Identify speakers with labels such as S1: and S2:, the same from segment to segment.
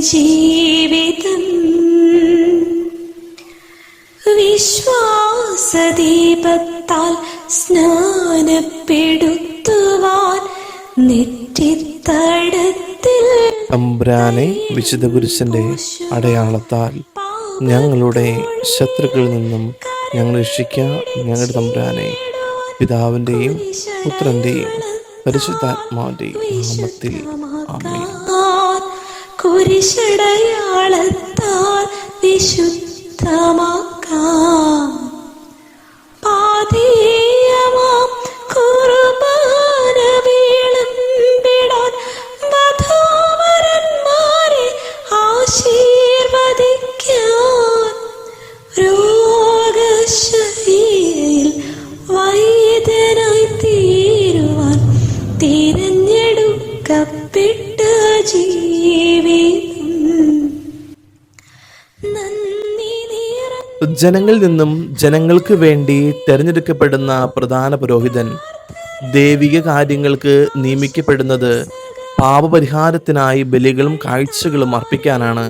S1: ജീവിതം വിശ്വാസദീപത്താൽ സ്നാനപ്പെടുത്തുവാൻ നെറ്റിത്തടത്തിൽ
S2: തമ്പുരാനെ, വിശുദ്ധ കുരിശിന്റെ അടയാളത്താൽ ഞങ്ങളുടെ ശത്രുക്കളിൽ നിന്നും ഞങ്ങളെ രക്ഷിക്കുക. ഞങ്ങളുടെ തമ്പുരാനെ, പിതാവിന്റെയും പുത്രന്റെയും പരിശുദ്ധാത്മാവിന്റെയും നാമത്തിൽ ആമേൻ.
S1: കുരിശടയാളത്താൽ വിശുദ്ധമാക്കാം. പാതീയമാം കുർബാന വിളമ്പിടാൻ വധൂവരന്മാരെ ആശീർവദിക്കാൻ രോഗശയ്യയിൽ വൈദ്യനായി തീരുവാൻ തിരഞ്ഞെടുക്കപ്പെട്ട
S2: ജനങ്ങളിൽ നിന്നും ജനങ്ങൾക്ക് വേണ്ടി തെരഞ്ഞെടുക്കപ്പെടുന്ന പ്രധാന പുരോഹിതൻ ദൈവിക കാര്യങ്ങൾക്ക് നിയമിക്കപ്പെടുന്നത് പാപപരിഹാരത്തിനായി ബലികളും കാഴ്ചകളും അർപ്പിക്കാനാണ്.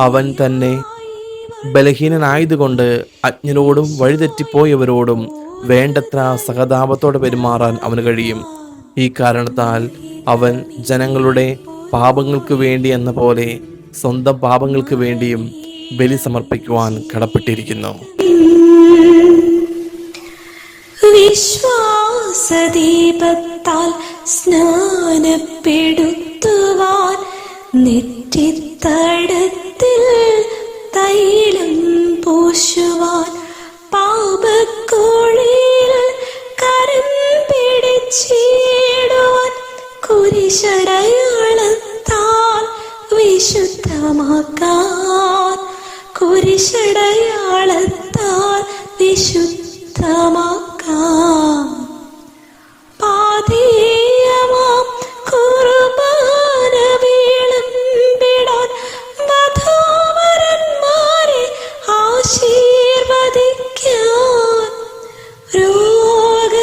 S2: അവൻ തന്നെ ബലഹീനനായതുകൊണ്ട് അജ്ഞരോടും വഴിതെറ്റിപ്പോയവരോടും വേണ്ടത്ര സഹതാപത്തോടെ പെരുമാറാൻ അവന് കഴിയും. ഈ കാരണത്താൽ അവൻ ജനങ്ങളുടെ പാപങ്ങൾക്ക് വേണ്ടി എന്ന പോലെ സ്വന്തം പാപങ്ങൾക്ക് വേണ്ടിയും ബലി സമർപ്പിക്കുവാൻ കടപ്പെട്ടിരിക്കുന്നു.
S1: വിശ്വാസദീപത്താൽ സ്നാനപ്പെടുത്തുവാൻ നെറ്റിത്തടത്തിൽ തൈലം പൂശുവാൻ പാപക്കോഴിയിൽ കരം പിടിച്ചിടുവാൻ കുരിശടയാളത്താൽ വിശുദ്ധമാക്കാൻ. കുരിശടയാളത്താൽ വിശുദ്ധമാക്കാം. പാതീയമാം കുർബാന വിളമ്പിടാൻ വധൂവരന്മാരെ ആശീർവദിക്കാൻ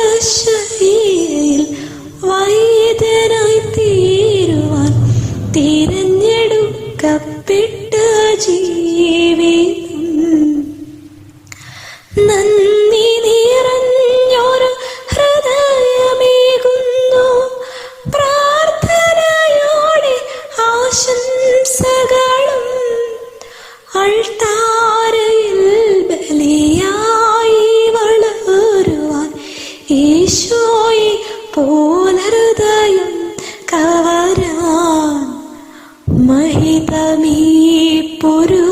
S1: രോഗശയ്യയിൽ വൈദ്യനായി തീരുവാൻ തിരഞ്ഞെടുക്കപ്പെട്ട ജീവിതം. നന്ദി നിറഞ്ഞൊരു ഹൃദയമേകുന്നു പ്രാർത്ഥനയോടെ ആശംസകളും അൾത്താരയിൽ ബലിയായി വളരുവാൻ ഈശോയെ പോലഹൃദയം കവരാൻ മഹിതമീ പുരു